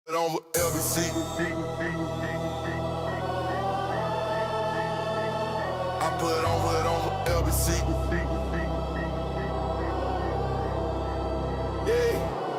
On LBC. I put on LBC. Yeah,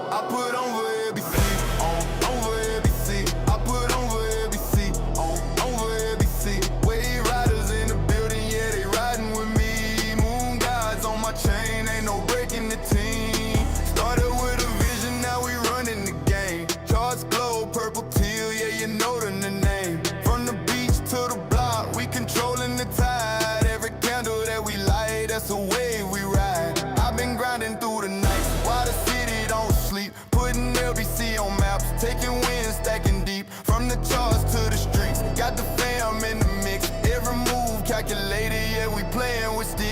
I put on LBC. On LBC. I put on LBC. On LBC. Wave riders in the building, yeah, they riding with me. Moon gods on my chain, ain't no breaking the team. Started with a vision, now we running the game. Charts glow, purple teal, yeah, you know the name. From the beach to the block, we controlling the tide. Every candle that we light, that's the wave we ride. I've been grinding through the night, while the city don't sleep. Putting LBC on maps, taking wins, stacking deep. From the charts to the streets, got the fam in the mix. Every move calculated, yeah, we playing with steel.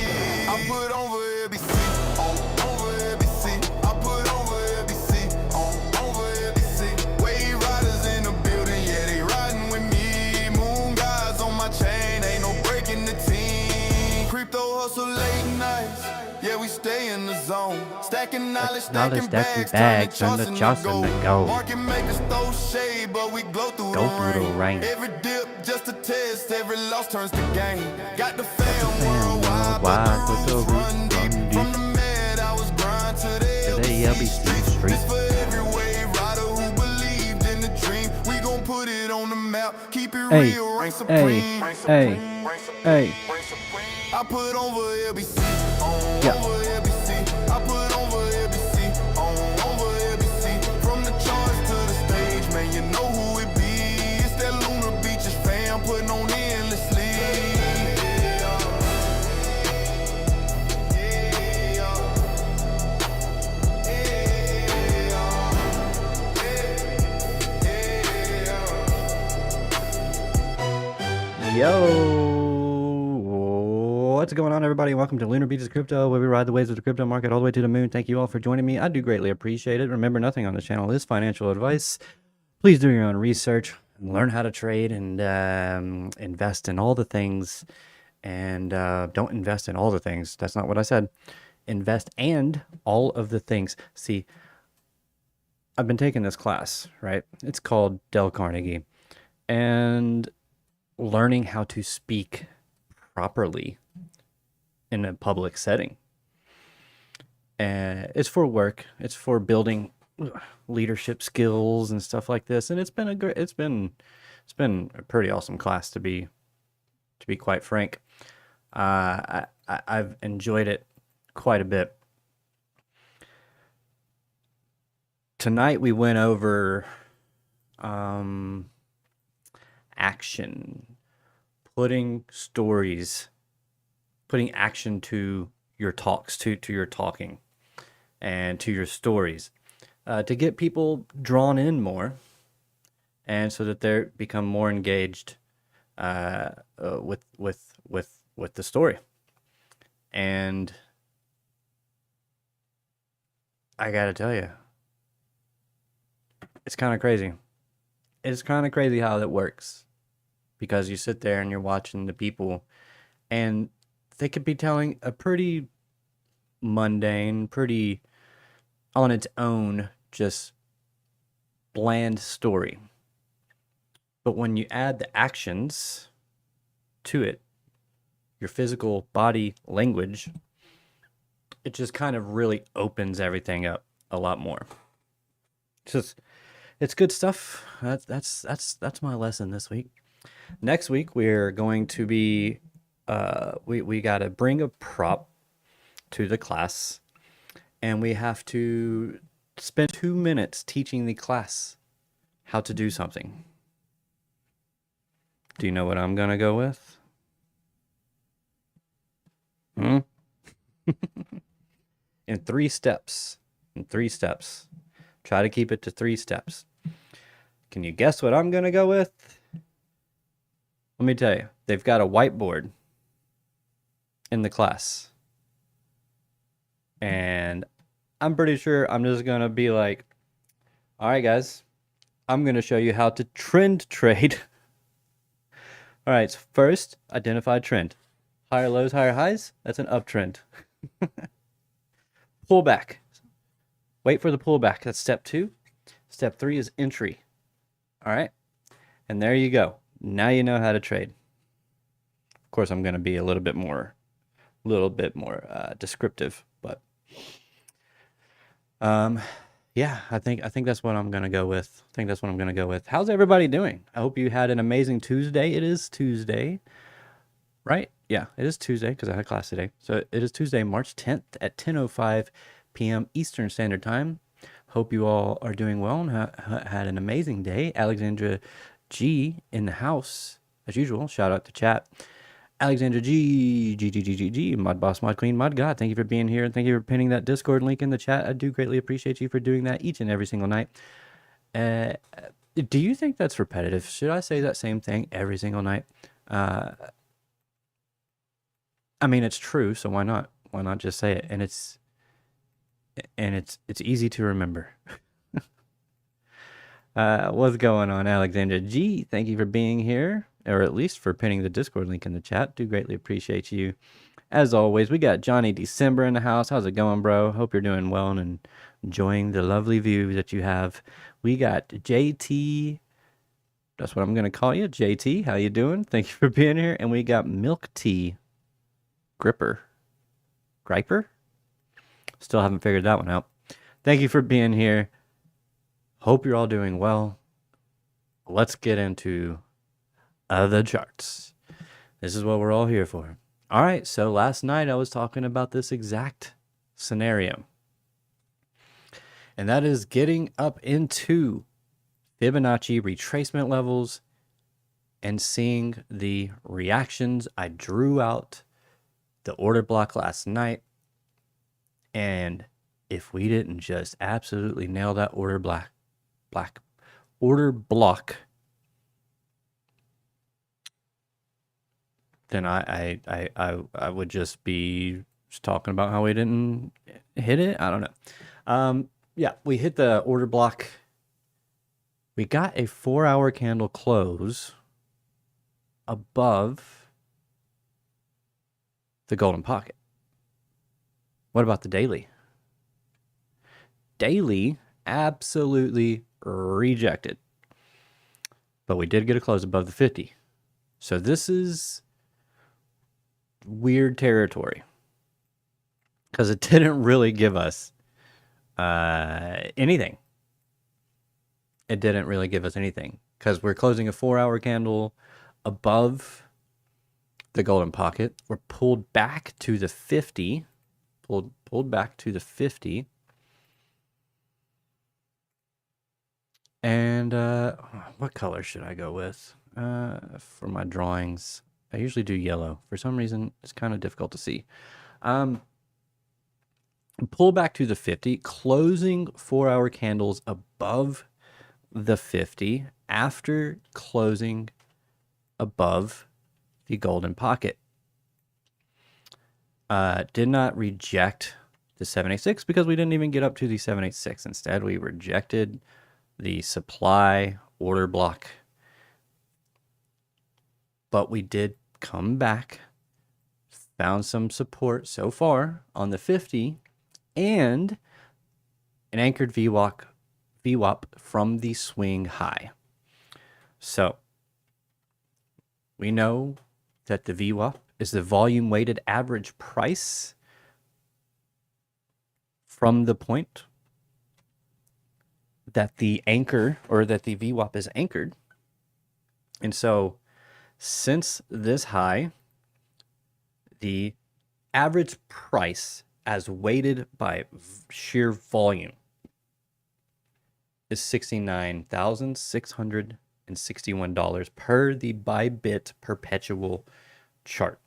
I put on LBC, over LBC. I put over LBC, over LBC. Wave riders in the building, yeah, they riding with me. Moon gods on my chain, ain't no breaking the team. Crypto hustle late nights, yeah, we stay in the zone. Stacking knowledge, stacking bags, turn the charts into gold. Market makers throw shade, but we glow through the rain. Every dip just a test, every loss turns to gain. Got the fam worldwide, but the roots run deep. From the med, I was grind to the LBC street. This for every wave rider who believed in the dream. We gon' put it on the map, keep it real, reign supreme. Hey. I put over LBC, over LBC. I put over LBC, over LBC. From the charts to the stage, man, you know who it be. It's that Lunar Beaches fam putting on endlessly. What's going on, everybody? Welcome to Lunar Beaches Crypto, where we ride the waves of the crypto market all the way to the moon. Thank you all for joining me. I do greatly appreciate it. Remember, nothing on the channel is financial advice. Please do your own research and learn how to trade and invest in all the things. And don't invest in all the things. That's not what I said. Invest and all of the things. See, I've been taking this class, right? It's called Dale Carnegie. And learning how to speak properly in a public setting. And it's for work. It's for building leadership skills and stuff like this. And it's been a pretty awesome class, to be quite frank. I've enjoyed it quite a bit. Tonight we went over action, putting action to your talks, to your talking, and to your stories, to get people drawn in more, and so that they become more engaged with the story. And I gotta tell you, it's kind of crazy. It's kind of crazy how that works, because you sit there and you're watching the people, and they could be telling a pretty mundane, pretty on its own, just bland story. But when you add the actions to it, your physical body language, it just kind of really opens everything up a lot more. It's good stuff. That's my lesson this week. Next week we're going to be we got to bring a prop to the class, and we have to spend 2 minutes teaching the class how to do something. Do you know what I'm gonna go with? In 3 steps. Try to keep it to 3 steps. Can you guess what I'm gonna go with? Let me tell you, they've got a whiteboard in the class. And I'm pretty sure I'm just going to be like, all right, guys, I'm going to show you how to trend trade. All right, so first, identify trend. Higher lows, higher highs, that's an uptrend. Pullback. Wait for the pullback, that's step 2. Step 3 is entry. All right. And there you go. Now you know how to trade. Of course, I'm going to be a little bit more descriptive, but yeah, I think that's what I'm going to go with. I think that's what I'm going to go with. How's everybody doing? I hope you had an amazing Tuesday. It is Tuesday, right? Yeah, it is Tuesday because I had class today. So it is Tuesday, March 10th at 10:05 p.m. Eastern Standard Time. Hope you all are doing well and had an amazing day. Alexandra G in the house as usual. Shout out to chat. Alexandra G, Mod Boss, Mod Queen, Mod God. Thank you for being here and thank you for pinning that Discord link in the chat. I do greatly appreciate you for doing that each and every single night. Do you think that's repetitive? Should I say that same thing every single night? I mean, it's true, so why not? Why not just say it? And it's easy to remember. What's going on, Alexandra G? Thank you for being here, or at least for pinning the Discord link in the chat. Do greatly appreciate you. As always, we got Johnny December in the house. How's it going, bro? Hope you're doing well and enjoying the lovely view that you have. We got JT. That's what I'm going to call you. JT, how you doing? Thank you for being here. And we got Milk Tea Griper? Still haven't figured that one out. Thank you for being here. Hope you're all doing well. Let's get into the charts. This is what we're all here for. All right, so last night I was talking about this exact scenario. And that is getting up into Fibonacci retracement levels and seeing the reactions. I drew out the order block last night. And if we didn't just absolutely nail that order block, then I would just be talking about how we didn't hit it. I don't know. Yeah, we hit the order block. We got a 4-hour candle close above the golden pocket. What about the daily? Daily absolutely rejected. But we did get a close above the 50. So this is weird territory because it didn't really give us anything. It didn't really give us anything because we're closing a 4-hour candle above the golden pocket. We're pulled back to the 50. Pulled back to the 50. And what color should I go with for my drawings? I usually do yellow. For some reason, it's kind of difficult to see. Pull back to the 50, closing 4-hour candles above the 50 after closing above the golden pocket. Did not reject the 786 because we didn't even get up to the 786. Instead, we rejected the supply order block. But we did come back, found some support so far on the 50 and an anchored VWAP from the swing high. So we know that the VWAP is the volume weighted average price from the point that the anchor or that the VWAP is anchored. And so since this high, the average price as weighted by sheer volume is $69,661 per the Bybit perpetual chart.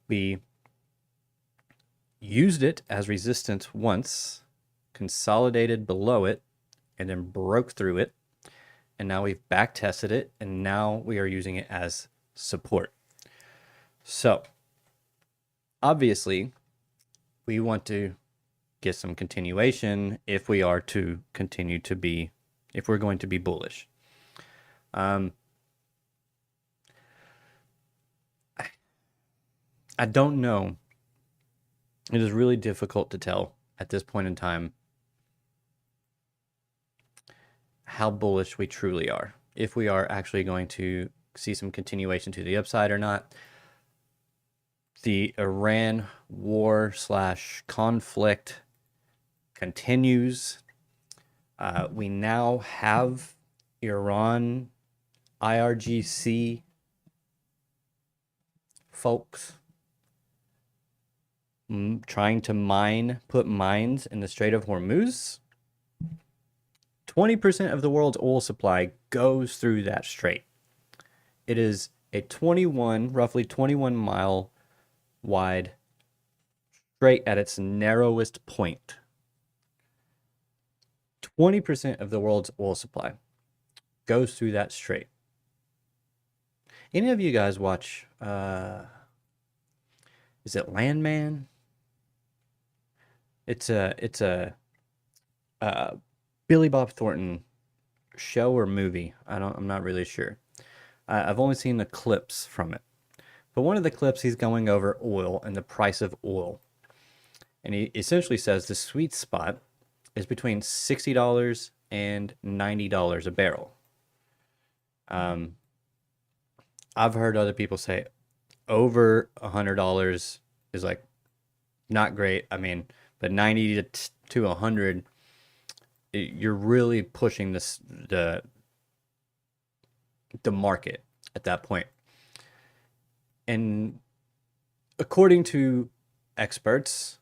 We used it as resistance once, consolidated below it, and then broke through it. And now we've back tested it, and now we are using it as support. So obviously we want to get some continuation if we are to continue to be, if we're going to be bullish. I don't know. It is really difficult to tell at this point in time how bullish we truly are, if we are actually going to see some continuation to the upside or not. The Iran war / conflict continues. We now have Iran IRGC folks trying to put mines in the Strait of Hormuz. 20% of the world's oil supply goes through that strait. It is a roughly 21 mile wide strait at its narrowest point. 20% of the world's oil supply goes through that strait. Any of you guys watch, is it Landman? It's a Billy Bob Thornton show or movie. I'm not really sure. I've only seen the clips from it. But one of the clips, he's going over oil and the price of oil. And he essentially says the sweet spot is between $60 and $90 a barrel. I've heard other people say over $100 is like not great. I mean, but 90 to 100, you're really pushing the market at that point. And according to experts,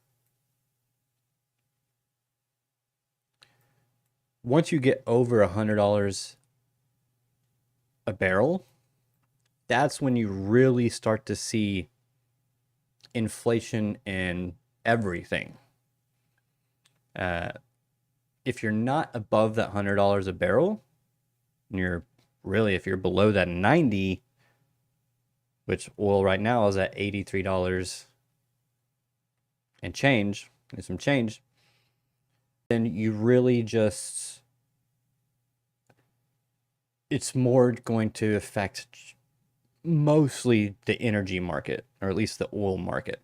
once you get over $100 a barrel, that's when you really start to see inflation in everything. If you're not above that $100 a barrel, and if you're below that 90, which oil right now is at $83 and some change, then you really it's more going to affect mostly the energy market, or at least the oil market.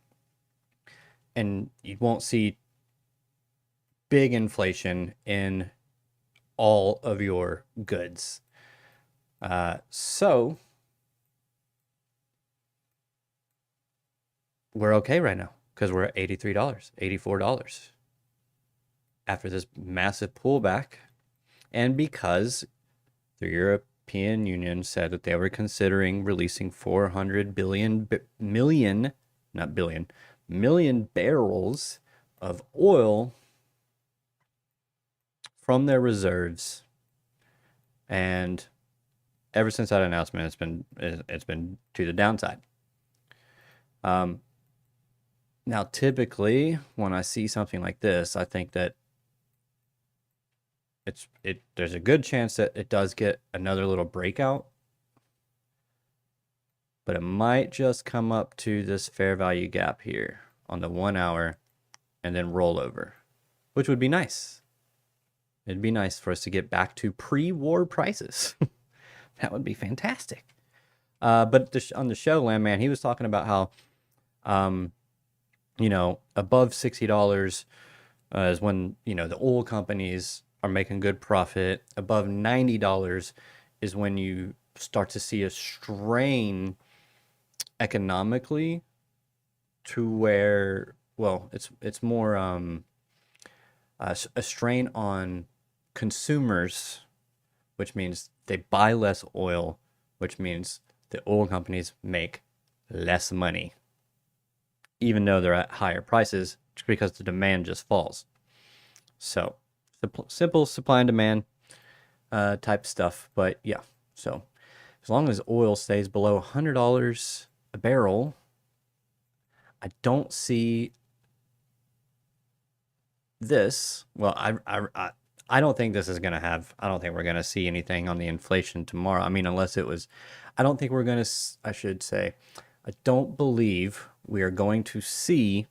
And you won't see big inflation in all of your goods. So we're okay right now because we're at $83, $84 after this massive pullback, and because the European Union said that they were considering releasing 400 million barrels of oil from their reserves. And ever since that announcement, it's been to the downside. Now, typically, when I see something like this, I think that there's a good chance that it does get another little breakout, but it might just come up to this fair value gap here on the 1 hour and then roll over, which would be nice. It'd be nice for us to get back to pre-war prices. That would be fantastic. But on the show, Landman, he was talking about how, above $60 is when, the oil companies are making good profit. Above $90 is when you start to see a strain economically to where, it's more a strain on consumers, which means they buy less oil, which means the oil companies make less money, even though they're at higher prices, just because the demand just falls. So simple supply and demand type stuff. But yeah, so as long as oil stays below $100 a barrel, I don't see this. Well, I don't think this is going to have, I don't think we're going to see anything on the inflation tomorrow. I mean, unless it was, I don't think we're going to, I should say, I don't believe we are going to see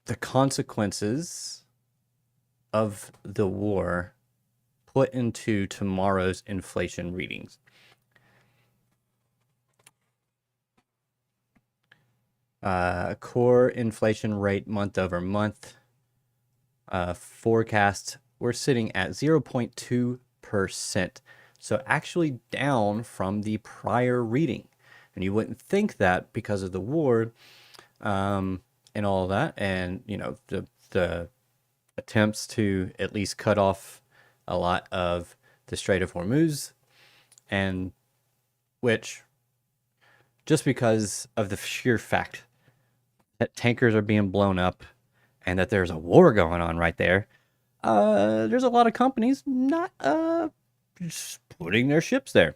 the consequences of the war put into tomorrow's inflation readings. core inflation rate month over month forecast, we're sitting at 0.2%. So actually down from the prior reading. And you wouldn't think that because of the war and all of that. And, you know, the attempts to at least cut off a lot of the Strait of Hormuz, and which, just because of the sheer fact that tankers are being blown up and that there's a war going on right there, there's a lot of companies not just putting their ships there,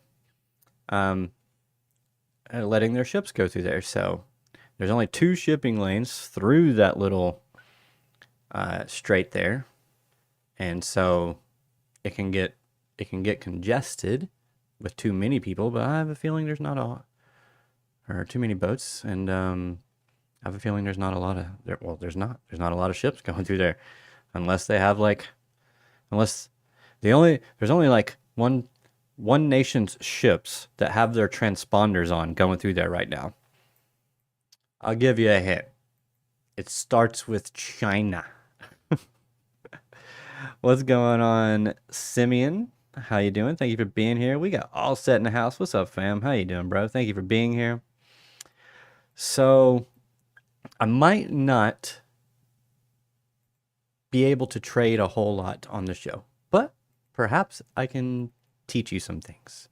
letting their ships go through there. So there's only 2 shipping lanes through that little strait there, and so it can get congested with too many people. But I have a feeling there's not or too many boats, and I have a feeling there's not a lot of there's not a lot of ships going through there, unless they have there's only like one nation's ships that have their transponders on going through there right now. I'll give you a hint. It starts with China. What's going on, Simeon? How you doing? Thank you for being here. We got all set in the house. What's up, fam? How you doing, bro? Thank you for being here. So I might not be able to trade a whole lot on the show, but perhaps I can teach you some things,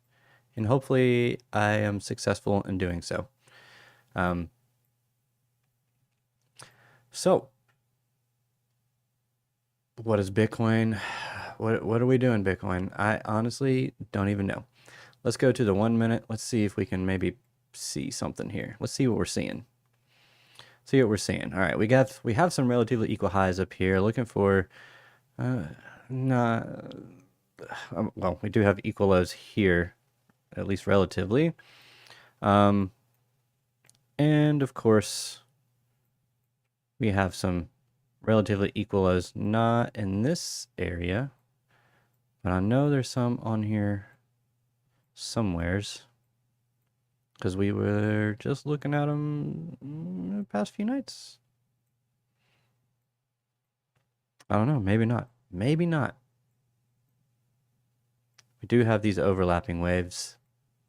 and hopefully I am successful in doing so. So what is Bitcoin? What are we doing, Bitcoin? I honestly don't even know. Let's go to the 1 minute. Let's see if we can maybe see something here. Let's see what we're seeing. See what we're seeing. All right, we have some relatively equal highs up here. Looking for well, we do have equal lows here, at least relatively. And of course, we have some relatively equal lows, not in this area, but I know there's some on here somewheres, because we were just looking at them the past few nights. I don't know, maybe not. Maybe not. We do have these overlapping waves,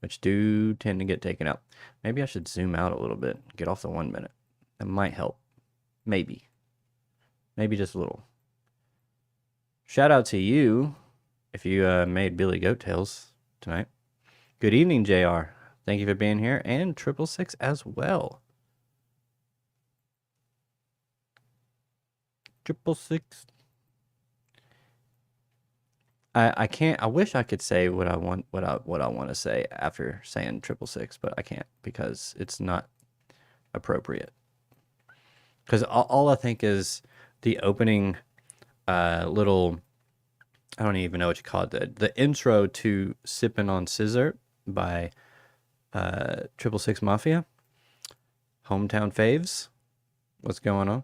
which do tend to get taken out. Maybe I should zoom out a little bit, get off the 1 minute. That might help. Maybe just a little. Shout out to you if you made Billy Goat Tails tonight. Good evening, JR. Thank you for being here, and 666 as well. 666. I can't. I wish I could say what I want to say after saying 666, but I can't because it's not appropriate. Because all I think is the opening little, I don't even know what you call it, the intro to Sippin' on Scissor by 666 Mafia. Hometown faves. What's going on?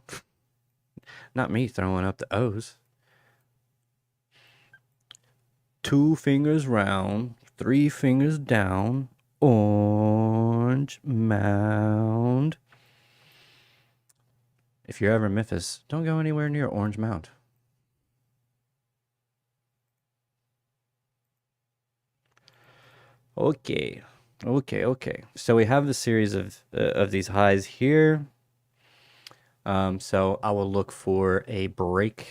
Not me throwing up the O's. 2 fingers round, 3 fingers down, Orange Mound. If you're ever in Memphis, don't go anywhere near Orange Mound. Okay. So we have the series of these highs here. So I will look for a break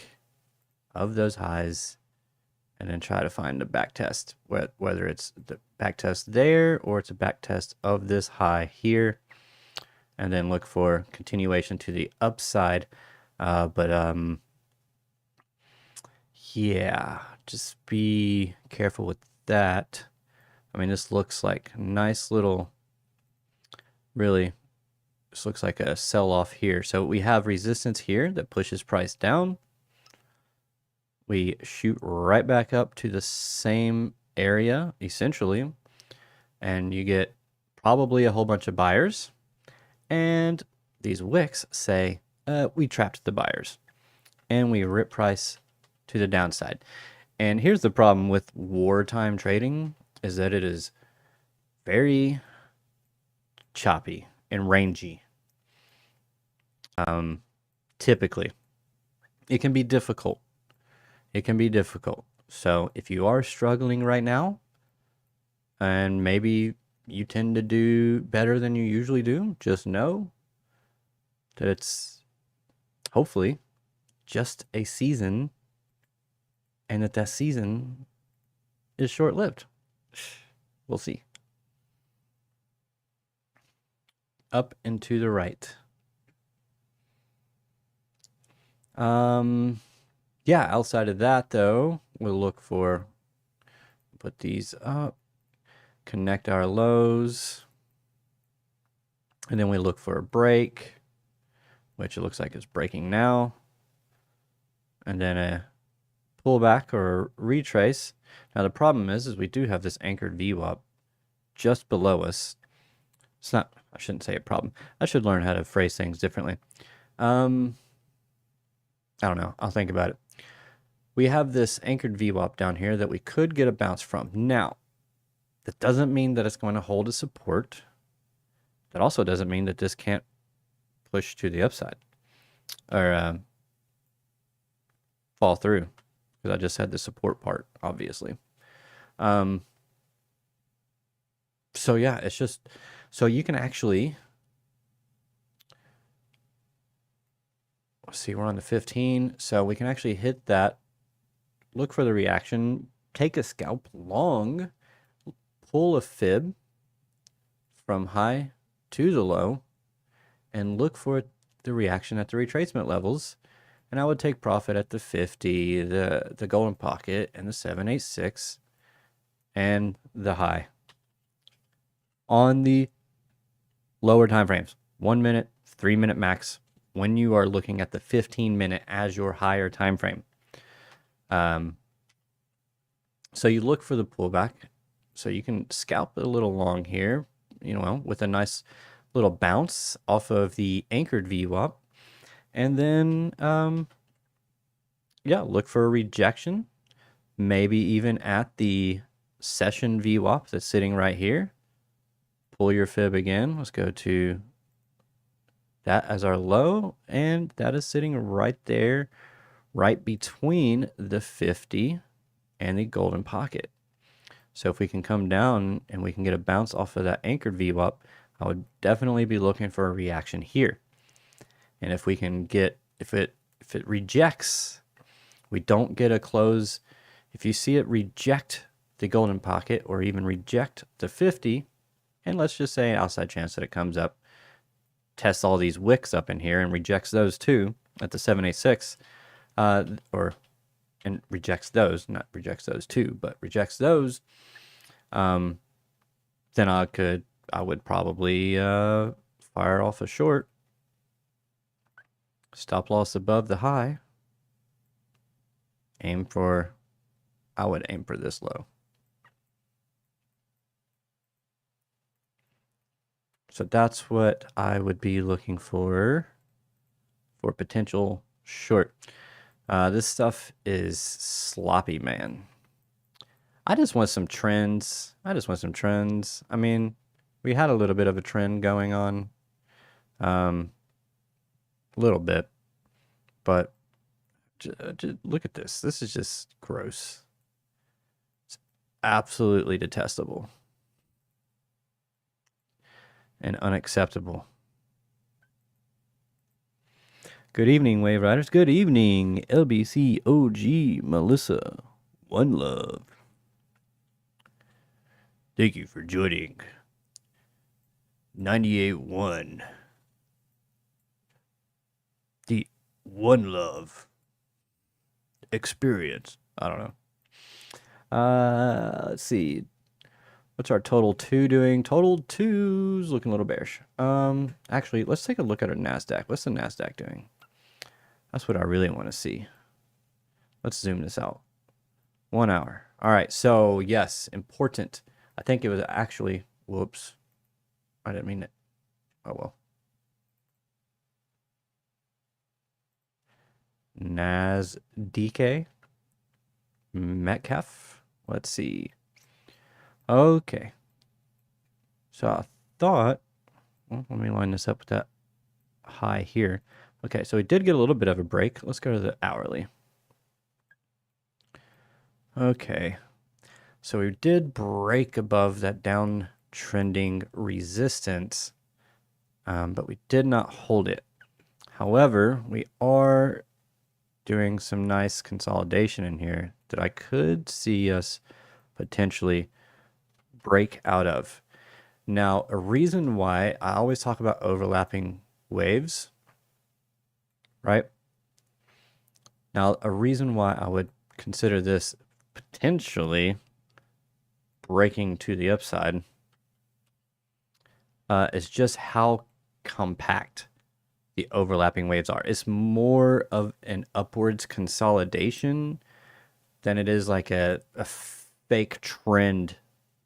of those highs and then try to find a back test, whether it's the back test there or it's a back test of this high here, and then look for continuation to the upside. Yeah, just be careful with that. I mean, this looks like a nice little, really, this looks like a sell-off here. So we have resistance here that pushes price down. We shoot right back up to the same area, essentially, and you get probably a whole bunch of buyers. And these wicks say, we trapped the buyers, and we rip price to the downside. And here's the problem with wartime trading, is that it is very choppy and rangy. Typically, it can be difficult. It can be difficult. So if you are struggling right now, and maybe you tend to do better than you usually do, just know that it's hopefully just a season, and that season is short-lived. We'll see. Up and to the right. Yeah, outside of that though, we'll look for, put these up, connect our lows, and then we look for a break, which it looks like it's breaking now, and then a pullback or retrace. Now the problem is we do have this anchored VWAP just below us. It's not, I shouldn't say a problem. I should learn how to phrase things differently. I don't know. I'll think about it. We have this anchored VWAP down here that we could get a bounce from. Now, that doesn't mean that it's going to hold a support. That also doesn't mean that this can't push to the upside or fall through, because I just had the support part, obviously. So yeah, it's just, so you can actually, let's see, we're on the 15, so we can actually hit that, look for the reaction, take a scalp long, pull a fib from high to the low, and look for the reaction at the retracement levels. And I would take profit at the 50, the golden pocket, and the 786, and the high on the lower time frames, 1 minute, 3 minute max, when you are looking at the 15-minute as your higher time frame. So you look for the pullback, so you can scalp a little long here, with a nice little bounce off of the anchored VWAP, and then yeah, look for a rejection, maybe even at the session VWAP that's sitting right here. Pull your fib again. Let's go to that as our low, and that is sitting right there, right between the 50 and the golden pocket. So if we can come down and we can get a bounce off of that anchored VWAP, I would definitely be looking for a reaction here. And if we can get, if it rejects, we don't get a close. If you see it reject the golden pocket or even reject the 50, and let's just say an outside chance that it comes up, tests all these wicks up in here and rejects those too at the 786, and rejects those, not rejects those too, but rejects those, then I would probably fire off a short, stop loss above the high, I would aim for this low. So that's what I would be looking for potential short. This stuff is sloppy, man. I just want some trends. I mean, we had a little bit of a trend going on. A little bit. But just look at this. This is just gross. It's absolutely detestable and unacceptable. Good evening, Wave Riders. Good evening, LBC OG Melissa. One love. Thank you for joining. 98.1. The One Love experience. I don't know. Let's see. What's our total 2 doing? Total 2's looking a little bearish. Actually, let's take a look at our NASDAQ. What's the NASDAQ doing? That's what I really want to see. Let's zoom this out. 1 hour. All right. So yes, important. I think it was actually, whoops. I didn't mean it. Oh, well. NASDK. Metcalf. Let's see. Okay. So I thought, well, let me line this up with that high here. Okay, so we did get a little bit of a break. Let's go to the hourly. Okay, so we did break above that downtrending resistance, but we did not hold it. However, we are doing some nice consolidation in here that I could see us potentially break out of. Now, a reason why I always talk about overlapping waves, right? Now, a reason why I would consider this potentially breaking to the upside is just how compact the overlapping waves are. It's more of an upwards consolidation than it is like a fake trend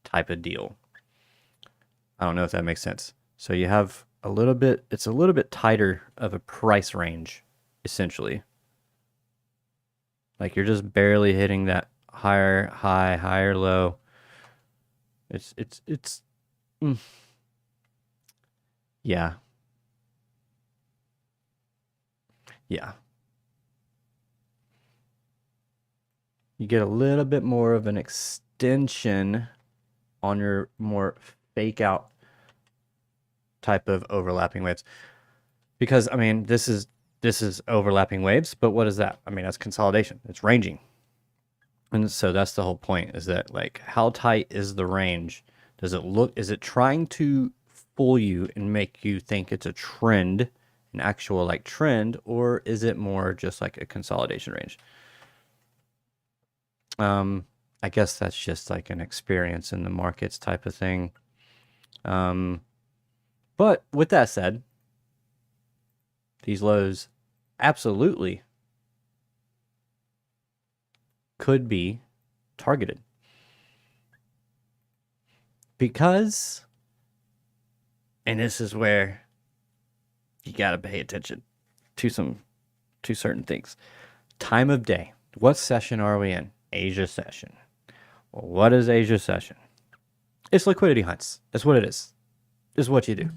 type of deal. I don't know if that makes sense. So you have a little bit, it's a little bit tighter of a price range, essentially. Like you're just barely hitting that higher high, higher low. It's yeah. Yeah. You get a little bit more of an extension on your more fake out type of overlapping waves. Because I mean, this is overlapping waves, but what is that? I mean, that's consolidation. It's ranging. And so that's the whole point, is that like how tight is the range? Does it look, is it trying to fool you and make you think it's a trend, an actual like trend, or is it more just like a consolidation range? I guess that's just like an experience in the markets type of thing. But with that said, these lows absolutely could be targeted. Because, and this is where you got to pay attention to certain things. Time of day. What session are we in? Asia session. Well, what is Asia session? It's liquidity hunts. That's what it is. It's what you do.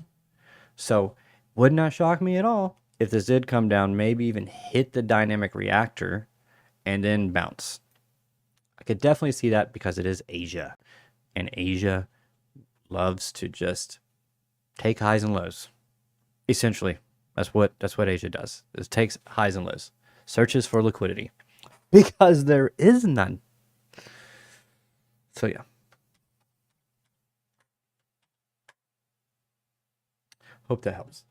So, would not shock me at all if this did come down, maybe even hit the dynamic reactor and then bounce. I could definitely see that because it is Asia. And Asia loves to just take highs and lows. Essentially, that's what Asia does. It takes highs and lows. Searches for liquidity. Because there is none. So yeah. Hope that helps.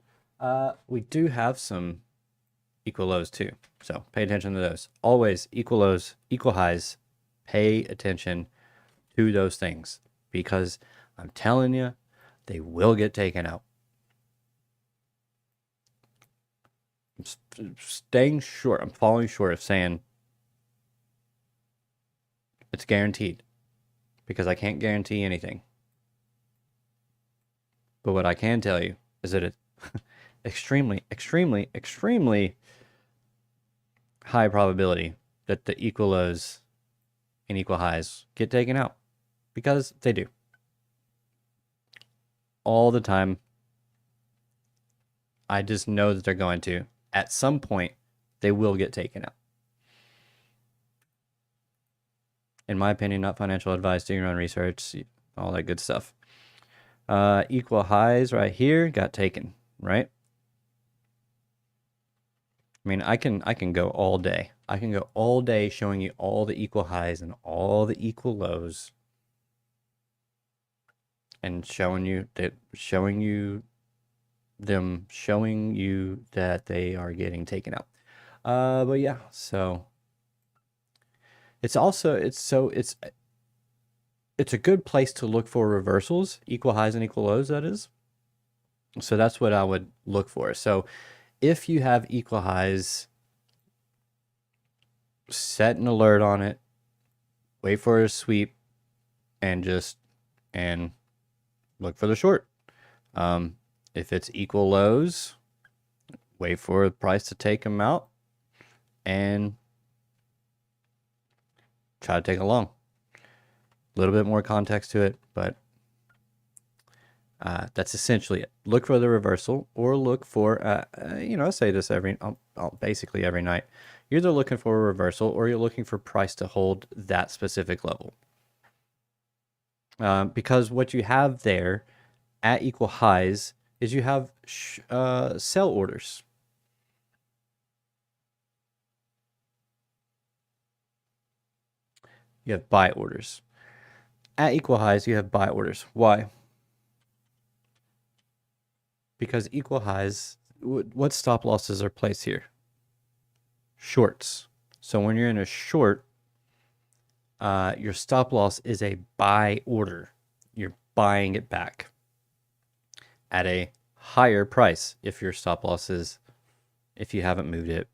We do have some equal lows too. So pay attention to those. Always equal lows, equal highs. Pay attention to those things. Because I'm telling you, they will get taken out. I'm staying short. I'm falling short of saying it's guaranteed. Because I can't guarantee anything. But what I can tell you is that it's extremely, extremely, extremely high probability that the equal lows and equal highs get taken out. Because they do. All the time. I just know that they're going to. At some point, they will get taken out. In my opinion, not financial advice, do your own research, all that good stuff. Equal highs right here got taken, right? I mean, I can go all day. I can go all day showing you all the equal highs and all the equal lows, and showing you that they are getting taken out. But yeah, so it's a good place to look for reversals, equal highs and equal lows, that is. So that's what I would look for. So if you have equal highs, set an alert on it, wait for a sweep, and look for the short. If it's equal lows, wait for the price to take them out and try to take a long. A little bit more context to it, but That's essentially it. Look for the reversal, or look for, I say this basically every night. You're either looking for a reversal, or you're looking for price to hold that specific level. Because what you have there at equal highs is you have sell orders. You have buy orders. At equal highs, you have buy orders. Why? Because equal highs, what stop losses are placed here? Shorts. So when you're in a short, your stop loss is a buy order. You're buying it back at a higher price if your stop loss is, if you haven't moved it,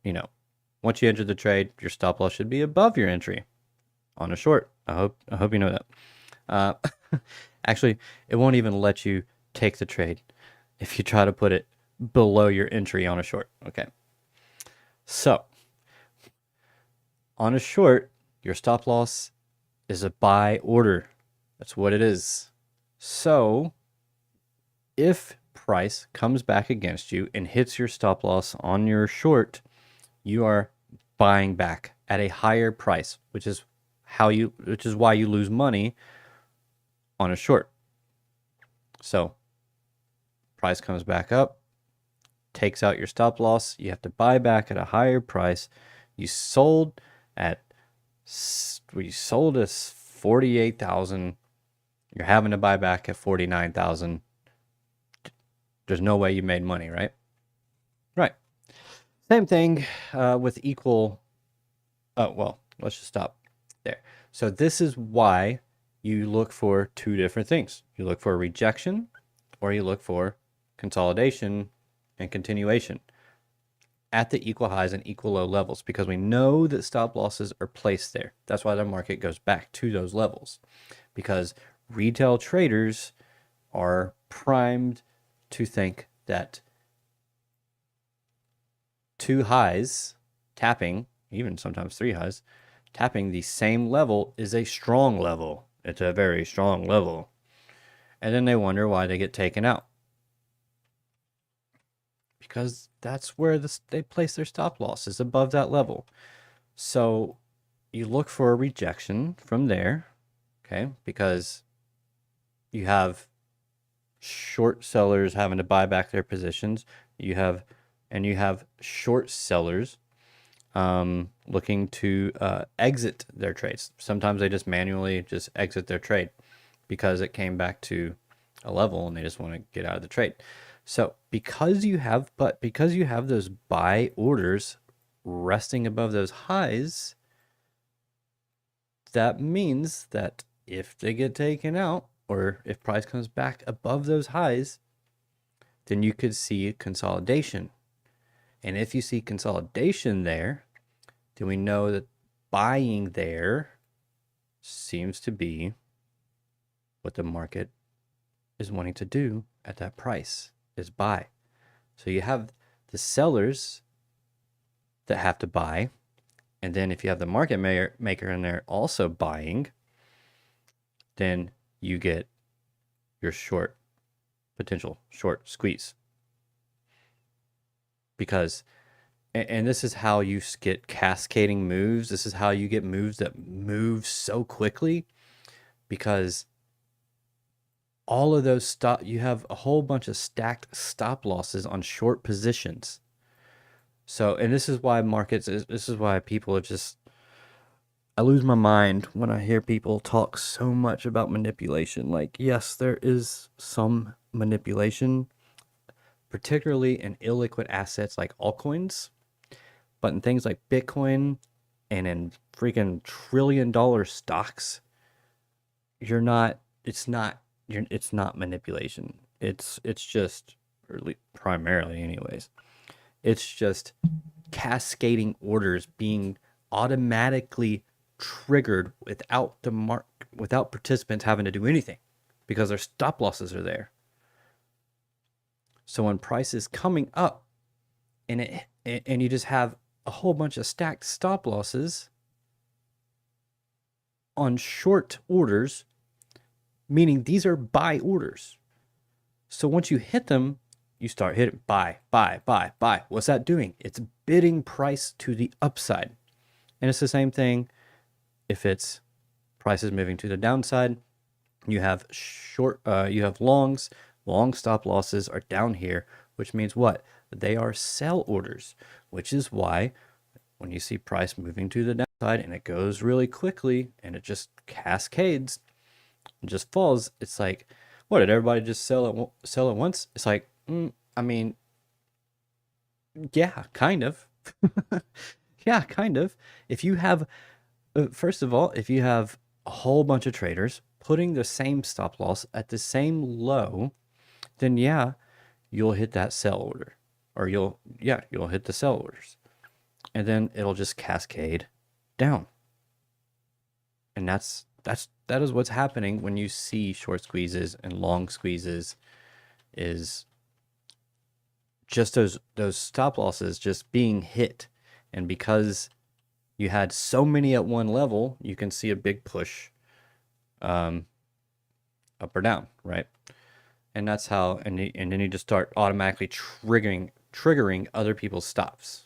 once you enter the trade, your stop loss should be above your entry on a short. I hope you know that. Actually, it won't even let you take the trade if you try to put it below your entry on a short. Okay. So on a short, your stop loss is a buy order. That's what it is. So if price comes back against you and hits your stop loss on your short, you are buying back at a higher price, which is why you lose money on a short. So price comes back up, takes out your stop loss, you have to buy back at a higher price. You sold at 48,000. You're having to buy back at 49,000. There's no way you made money, right? Right. Same thing with equal. Oh, well, let's just stop there. So this is why you look for two different things. You look for rejection, or you look for consolidation and continuation at the equal highs and equal low levels, because we know that stop losses are placed there. That's why the market goes back to those levels, because retail traders are primed to think that two highs tapping, even sometimes three highs, tapping the same level is a strong level. It's a very strong level. And then they wonder why they get taken out. Because that's where they place their stop loss, is above that level. So you look for a rejection from there, okay? Because you have short sellers having to buy back their positions. You have short sellers looking to exit their trades. Sometimes they just manually just exit their trade because it came back to a level and they just want to get out of the trade. So because you have those buy orders resting above those highs, that means that if they get taken out, or if price comes back above those highs, then you could see consolidation. And if you see consolidation there, then we know that buying there seems to be what the market is wanting to do at that price, is buy. So you have the sellers that have to buy, and then if you have the market maker in there also buying, then you get your potential short squeeze. Because, and this is how you get cascading moves. This is how you get moves that move so quickly, because all of those you have a whole bunch of stacked stop losses on short positions. So, and this is why this is why people are just, I lose my mind when I hear people talk so much about manipulation. Like, yes, there is some manipulation, particularly in illiquid assets like altcoins, but in things like Bitcoin and in freaking $1 trillion stocks, it's not manipulation. It's just, or primarily anyways, it's just cascading orders being automatically triggered without participants having to do anything, because their stop losses are there. So when price is coming up and you just have a whole bunch of stacked stop losses on short orders, meaning these are buy orders. So once you hit them, you start hitting buy, buy, buy, buy. What's that doing? It's bidding price to the upside. And it's the same thing if it's prices moving to the downside. You have you have longs. Long stop losses are down here, which means what? They are sell orders, which is why when you see price moving to the downside and it goes really quickly and it just cascades and just falls, it's like, what, did everybody just sell at once? It's like, I mean, yeah, kind of. Yeah, kind of. If you have, first of all, if you have a whole bunch of traders putting the same stop loss at the same low, then yeah, you'll hit that sell order, or you'll hit the sell orders, and then it'll just cascade down. And that is what's happening when you see short squeezes and long squeezes, is just those stop losses just being hit. And because you had so many at one level, you can see a big push up or down, right? And that's how, and then you just start automatically triggering other people's stops.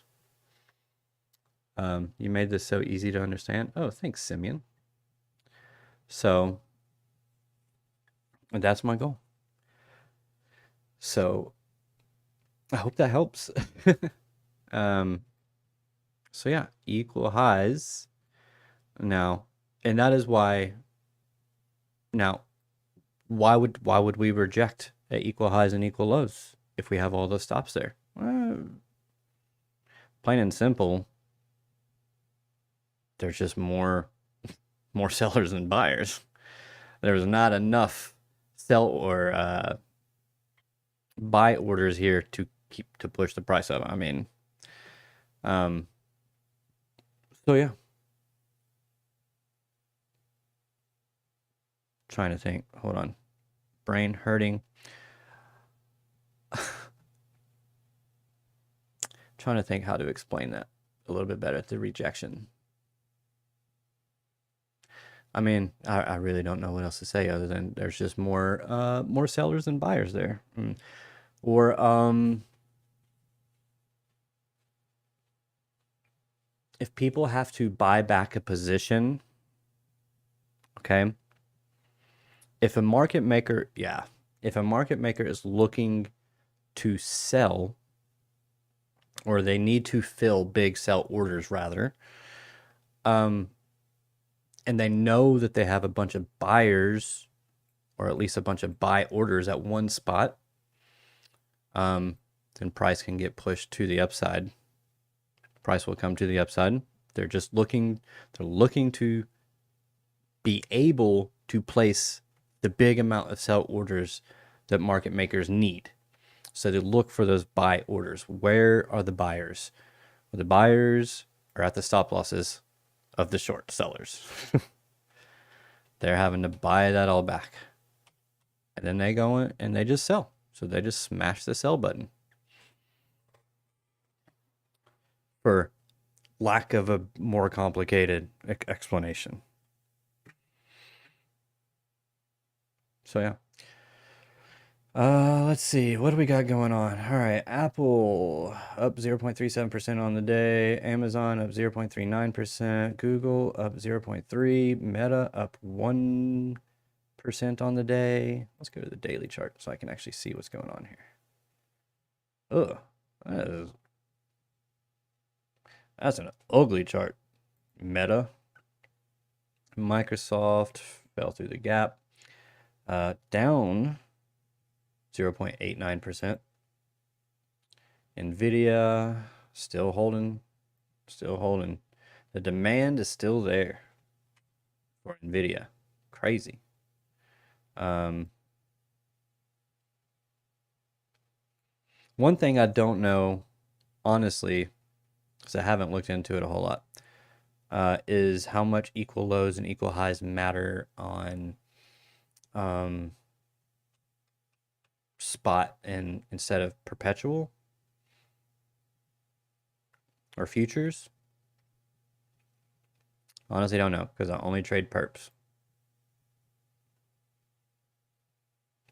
You made this so easy to understand. Oh, thanks, Simeon. So that's my goal. So I hope that helps. So yeah, equal highs now, and that is why. Now, why would we reject at equal highs and equal lows if we have all those stops there? Plain and simple, there's just more sellers than buyers. There's not enough sell or buy orders here to push the price up. I mean, so yeah. Trying to think. Hold on. Brain hurting. Trying to think how to explain that a little bit better. The rejection. I mean, I really don't know what else to say other than there's just more sellers than buyers there. Or if people have to buy back a position, okay? If a market maker is looking to sell, or they need to fill big sell orders rather, and they know that they have a bunch of buyers, or at least a bunch of buy orders at one spot, then price can get pushed to the upside. Price will come to the upside. They're looking to be able to place the big amount of sell orders that market makers need. So they look for those buy orders. Where are the buyers? Well, the buyers are at the stop losses of the short sellers. They're having to buy that all back. And then they go in and they just sell. So they just smash the sell button. For lack of a more complicated explanation. So yeah. Let's see. What do we got going on? All right. Apple up 0.37% on the day. Amazon up 0.39%. Google up 0.3%. Meta up 1% on the day. Let's go to the daily chart so I can actually see what's going on here. Ugh. That's an ugly chart. Meta. Microsoft fell through the gap. Down 0.89%. Nvidia still holding. The demand is still there for Nvidia. Crazy. One thing I don't know, honestly, because I haven't looked into it a whole lot, is how much equal lows and equal highs matter on spot and instead of perpetual or futures. Honestly, don't know because I only trade perps.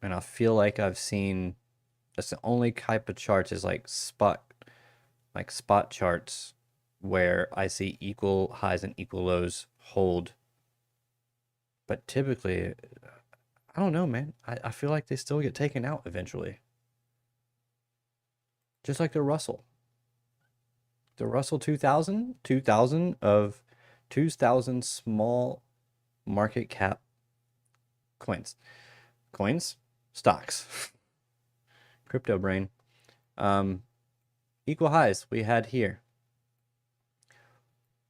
And I feel like I've seen that's the only type of charts is like spot charts where I see equal highs and equal lows hold. But typically, I don't know, man. I feel like they still get taken out eventually. Just like the Russell. The Russell 2000 of 2,000 small market cap coins. Coins? Stocks. Crypto brain. Equal highs we had here.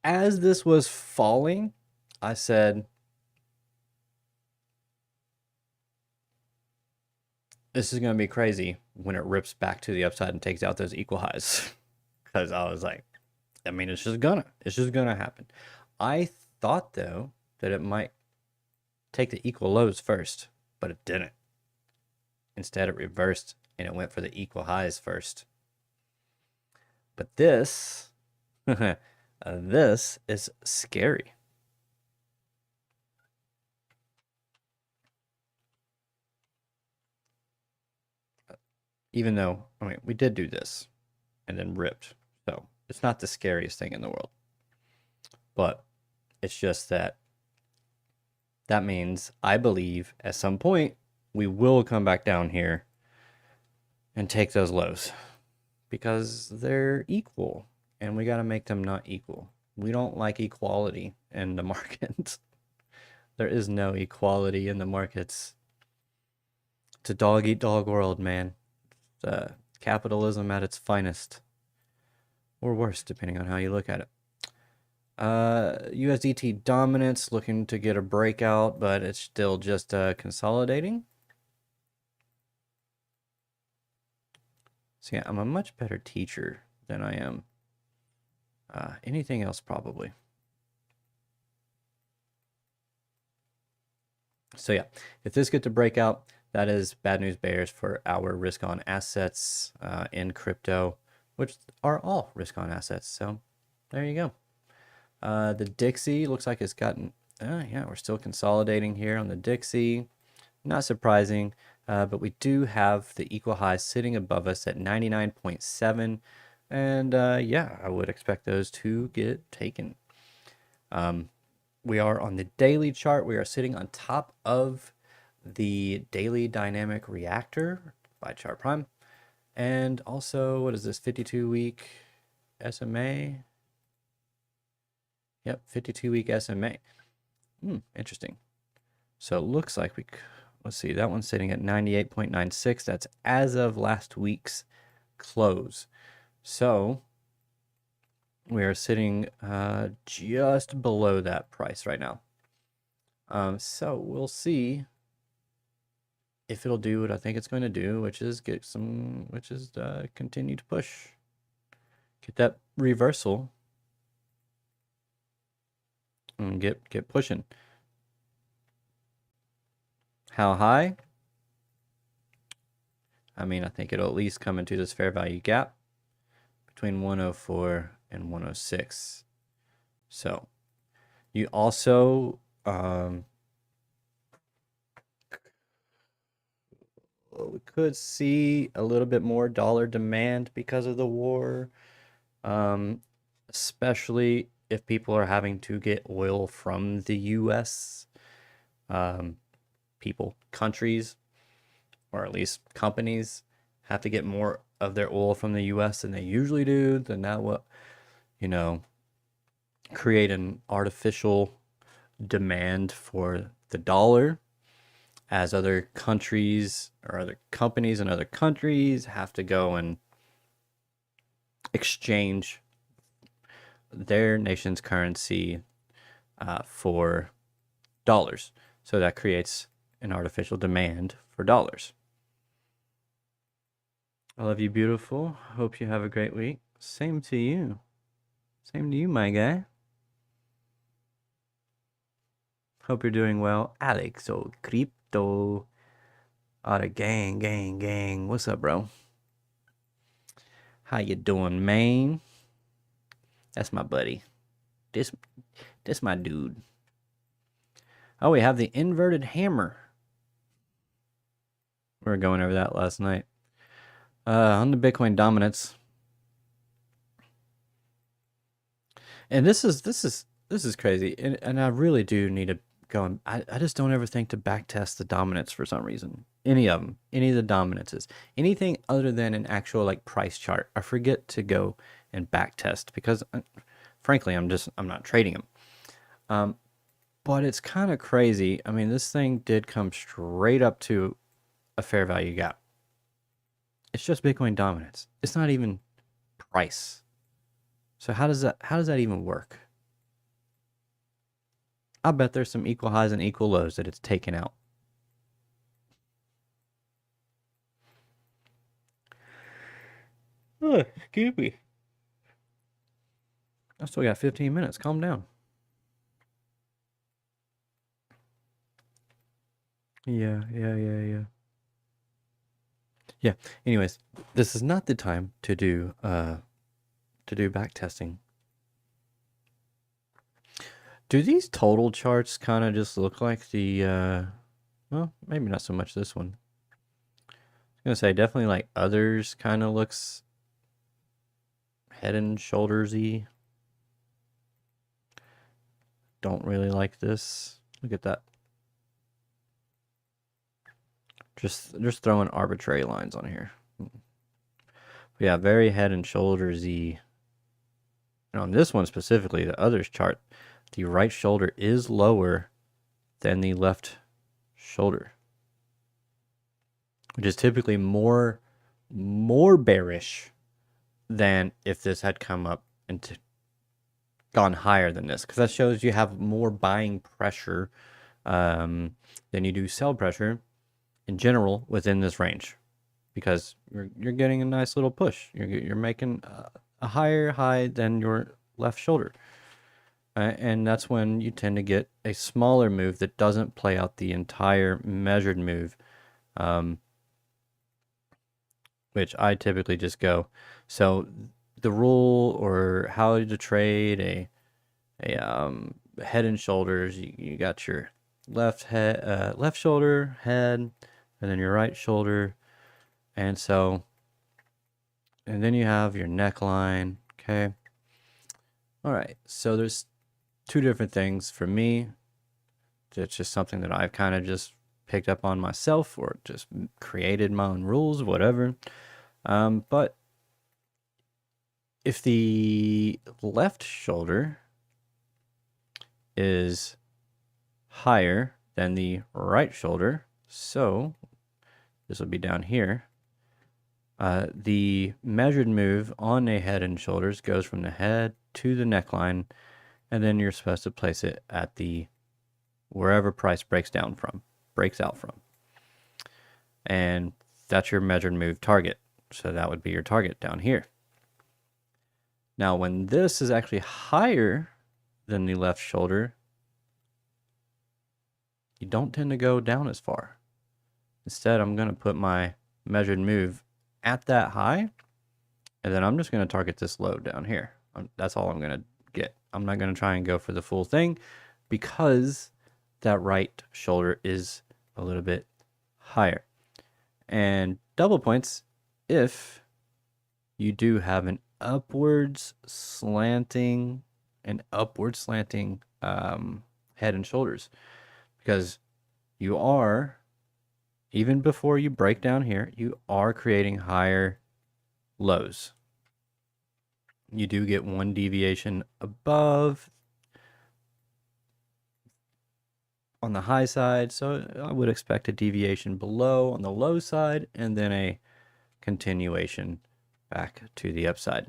As this was falling, I said, this is going to be crazy when it rips back to the upside and takes out those equal highs. Because I was like, I mean, it's just gonna happen. I thought though that it might take the equal lows first, but it didn't. Instead, it reversed and it went for the equal highs first. But this, this is scary. Even though, I mean, we did do this and then ripped. So it's not the scariest thing in the world. But it's just that means I believe at some point we will come back down here and take those lows because they're equal and we got to make them not equal. We don't like equality in the markets. There is no equality in the markets. It's a dog eat dog world, man. It's, capitalism at its finest, or worse, depending on how you look at it. USDT dominance looking to get a breakout, but it's still just consolidating. So yeah, I'm a much better teacher than I am anything else probably. So yeah, if this gets to break out, that is bad news bears for our risk on assets in crypto, which are all risk on assets. So there you go. The Dixie looks like it's gotten, yeah, we're still consolidating here on the Dixie. Not surprising, but we do have the equal high sitting above us at 99.7. And yeah, I would expect those to get taken. We are on the daily chart. We are sitting on top of the daily dynamic reactor by Chart Prime. And also, what is this, 52-week SMA? Yep, 52-week SMA. Interesting. So it looks like let's see, that one's sitting at 98.96. That's as of last week's close. So we are sitting just below that price right now. So we'll see if it'll do what I think it's going to do, which is continue to push, get that reversal, and get pushing. How high? I mean, I think it'll at least come into this fair value gap between 104 and 106. So you also we could see a little bit more dollar demand because of the war, especially if people are having to get oil from the US. Countries, or at least companies, have to get more of their oil from the US than they usually do, then that will, create an artificial demand for the dollar, as other countries or other companies in other countries have to go and exchange their nation's currency for dollars. So that creates an artificial demand for dollars. I love you, beautiful. Hope you have a great week. Same to you. Same to you, my guy. Hope you're doing well. Alex, crypto. All the gang. What's up, bro? How you doing, man? That's my buddy. This my dude. Oh, we have the inverted hammer. We were going over that last night. On the Bitcoin dominance. And this is crazy. And I really do need to go and I just don't ever think to back test the dominance for some reason. Any of them, any of the dominances, anything other than an actual like price chart. I forget to go and back test because frankly, I'm not trading them. But it's kind of crazy. I mean, this thing did come straight up to a fair value gap. It's just Bitcoin dominance. It's not even price. So how does that even work? I bet there's some equal highs and equal lows that it's taken out. Oh, excuse me. I still got 15 minutes. Calm down. Yeah. Yeah. Anyways, this is not the time to do back testing. Do these total charts kind of just look like the well, maybe not so much this one. I was gonna say definitely like others kind of looks head and shoulders-y. Don't really like this. Look at that. Just throwing arbitrary lines on here. But yeah, very head and shoulders-y. And on this one specifically, the others chart, the right shoulder is lower than the left shoulder, which is typically more bearish than if this had come up and gone higher than this, because that shows you have more buying pressure than you do sell pressure in general within this range, because you're getting a nice little push. You're making a higher high than your left shoulder. And that's when you tend to get a smaller move that doesn't play out the entire measured move, which I typically just go. So the rule or how to trade a head and shoulders, you got your left shoulder, head, and then your right shoulder. And then you have your neckline, okay? All right, so there's two different things for me. It's just something that I've kind of just picked up on myself or just created my own rules, whatever. But if the left shoulder is higher than the right shoulder, so this will be down here, the measured move on a head and shoulders goes from the head to the neckline, and then you're supposed to place it at the wherever price breaks out from. And that's your measured move target. So that would be your target down here. Now, when this is actually higher than the left shoulder, you don't tend to go down as far. Instead, I'm going to put my measured move at that high, and then I'm just going to target this low down here. That's all I'm going to get. I'm not going to try and go for the full thing because that right shoulder is a little bit higher. And double points if you do have an upwards slanting head and shoulders, because you are, even before you break down here, you are creating higher lows. You do get one deviation above on the high side, so I would expect a deviation below on the low side, and then a continuation back to the upside.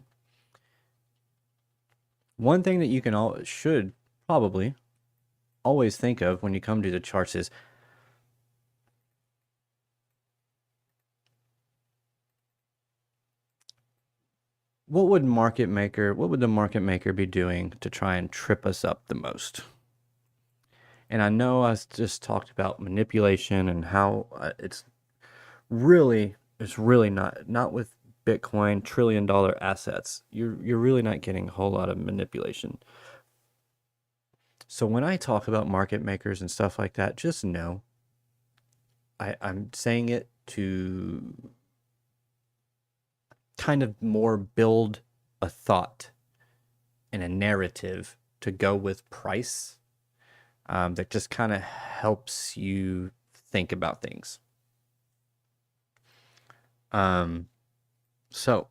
One thing that you should probably always think of when you come to the charts is what would the market maker be doing to try and trip us up the most? And I know I just talked about manipulation and how it's really not with Bitcoin trillion-dollar assets. You're really not getting a whole lot of manipulation. So when I talk about market makers and stuff like that, just know I'm saying it to kind of more build a thought and a narrative to go with price, that just kind of helps you think about things. So,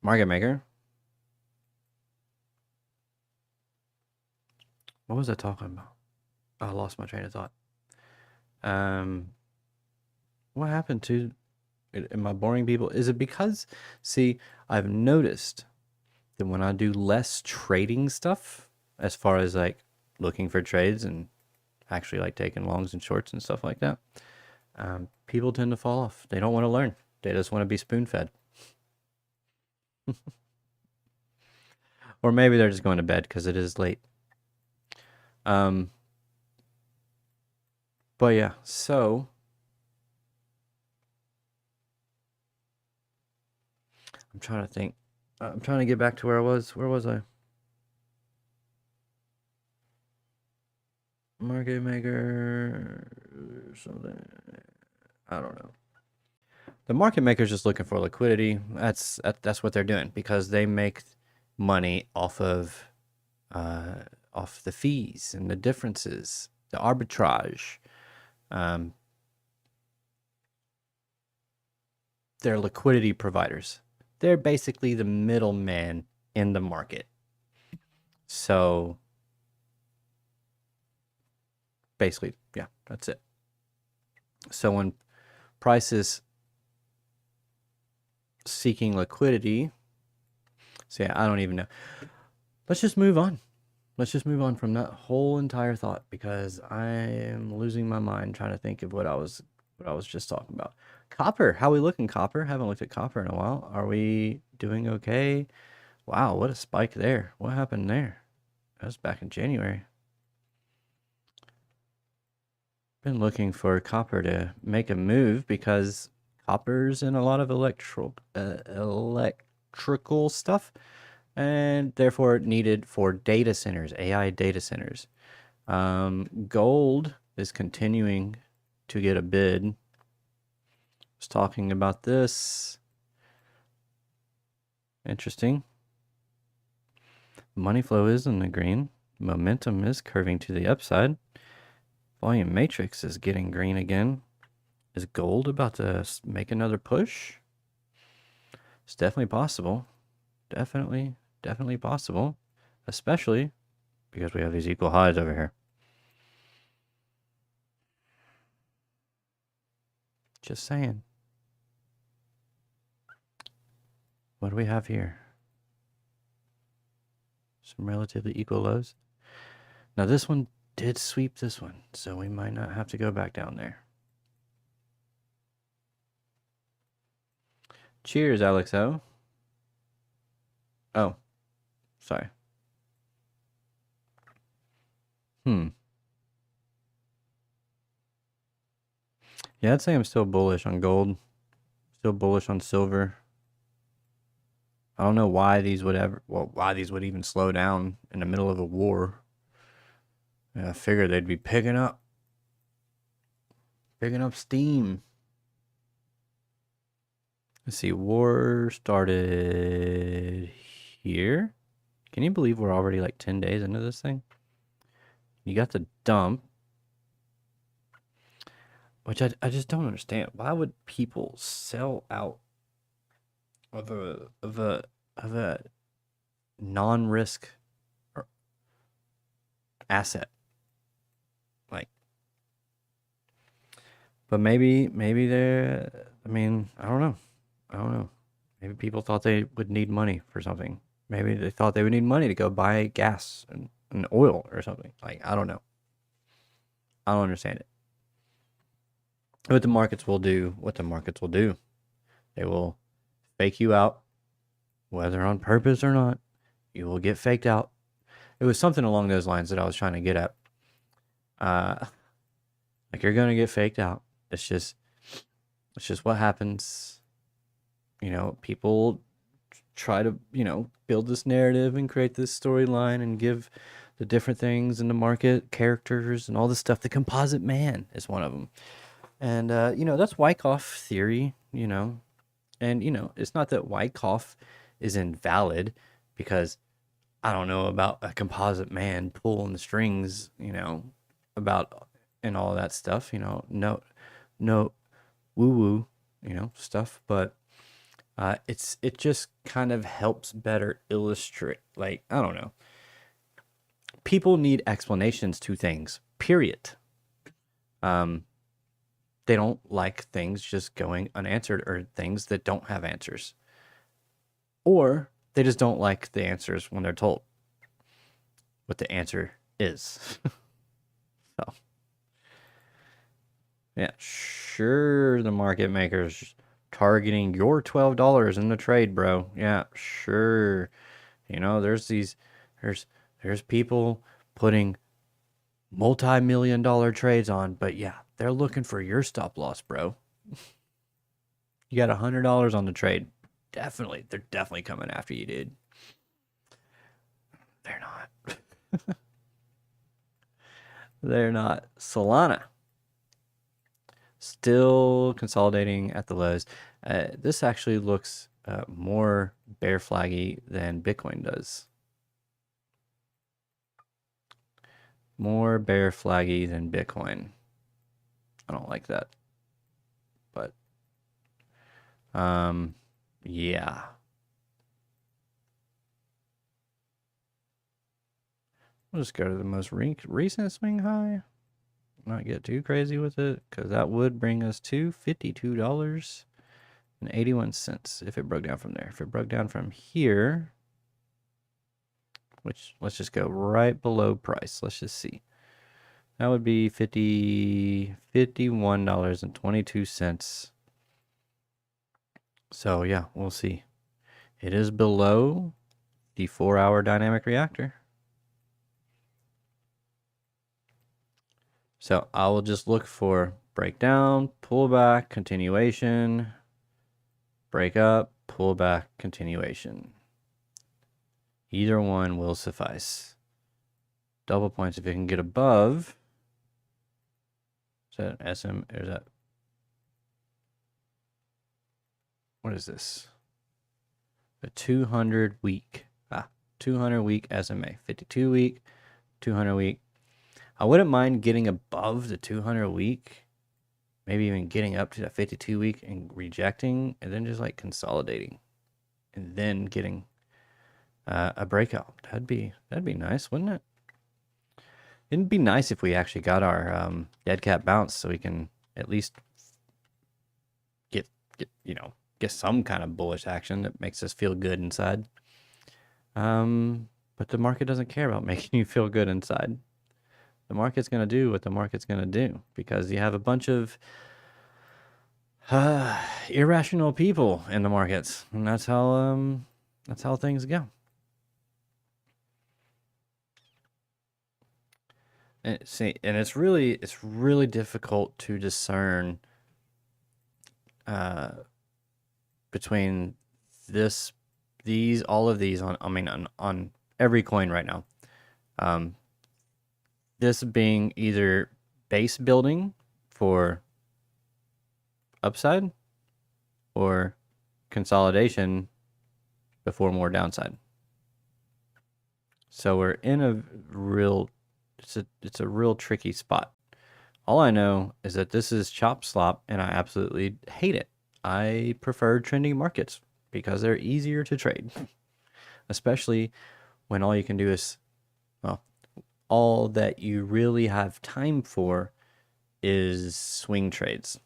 market maker. What was I talking about? Oh, I lost my train of thought. What happened to? Am I boring people? Is it because, see, I've noticed that when I do less trading stuff, as far as like looking for trades and actually like taking longs and shorts and stuff like that, people tend to fall off. They don't want to learn. They just want to be spoon fed. Or maybe they're just going to bed because it is late. But yeah, so I'm trying to think. I'm trying to get back to where I was. Where was I? Market maker, something. I don't know. The market maker's just looking for liquidity. That's what they're doing, because they make money off of the fees and the differences, the arbitrage. They're liquidity providers. They're basically the middleman in the market. So basically, yeah, that's it. So when price is seeking liquidity, so yeah, I don't even know. Let's just move on. Let's just move on from that whole entire thought, because I am losing my mind trying to think of what I was just talking about. Copper, how we looking, copper? Haven't looked at copper in a while. Are we doing okay? Wow, what a spike there. What happened there? That was back in January. Been looking for copper to make a move, because copper's in a lot of electrical stuff, and therefore needed for data centers, AI data centers. Gold is continuing to get a bid. Was talking about this. Interesting. Money flow is in the green. Momentum is curving to the upside. Volume matrix is getting green again. Is gold about to make another push? It's definitely possible. Definitely possible. Especially because we have these equal highs over here. Just saying. What do we have here? Some relatively equal lows. Now this one did sweep this one, so we might not have to go back down there. Cheers, Alex O. Oh, sorry. Yeah, I'd say I'm still bullish on gold. Still bullish on silver. I don't know why these would even slow down in the middle of a war. I figured they'd be picking up steam. Let's see, war started here. Can you believe we're already like 10 days into this thing? You got the dump, which I just don't understand. Why would people sell out of a non-risk asset? Like, but maybe they're, I mean, I don't know. Maybe people thought they would need money for something. Maybe they thought they would need money to go buy gas and oil or something. Like, I don't know. I don't understand it. What the markets will do. They will fake you out, whether on purpose or not. You will get faked out. It was something along those lines that I was trying to get at. Like, you're gonna get faked out. It's just what happens. You know, people try to, build this narrative and create this storyline and give the different things in the market, characters and all this stuff. The composite man is one of them. And, that's Wyckoff theory, and, it's not that Wyckoff is invalid because I don't know about a composite man pulling the strings, about and all that stuff, no woo woo, stuff, but it just kind of helps better illustrate, like, I don't know. People need explanations to things, period. They don't like things just going unanswered or things that don't have answers. Or they just don't like the answers when they're told what the answer is. So, yeah, sure, the market makers targeting your $12 in the trade, bro. Yeah, sure. There's people putting multi-million-dollar trades on, but yeah, they're looking for your stop loss, bro. You got $100 on the trade. They're definitely coming after you, dude. They're not. They're not. Solana still consolidating at the lows. This actually looks more bear flaggy than Bitcoin does. More bear flaggy than Bitcoin. I don't like that. But yeah. We'll just go to the most recent swing high. Not get too crazy with it, because that would bring us to $52.81 if it broke down from there. If it broke down from here, which let's just go right below price. Let's just see. That would be $51.22. So yeah, we'll see. It is below the 4-hour dynamic reactor. So I will just look for breakdown, pullback, continuation, break up, pullback, continuation. Either one will suffice. Double points if it can get above. Is that SM? Or is that? What is this? The 200 week. 200 week SMA. 52 week, 200 week. I wouldn't mind getting above the 200 week, maybe even getting up to that 52 week and rejecting, and then just like consolidating, and then getting a breakout. That'd be nice, wouldn't it? It'd be nice if we actually got our dead cat bounce, so we can at least get some kind of bullish action that makes us feel good inside. But the market doesn't care about making you feel good inside. The market's going to do what the market's going to do, because you have a bunch of irrational people in the markets, and that's how things go. And it's really difficult to discern between all of these on every coin right now. This being either base building for upside or consolidation before more downside. So we're in a real tricky spot. All I know is that this is chop slop, and I absolutely hate it. I prefer trending markets because they're easier to trade, especially when all you can do is, all that you really have time for is swing trades.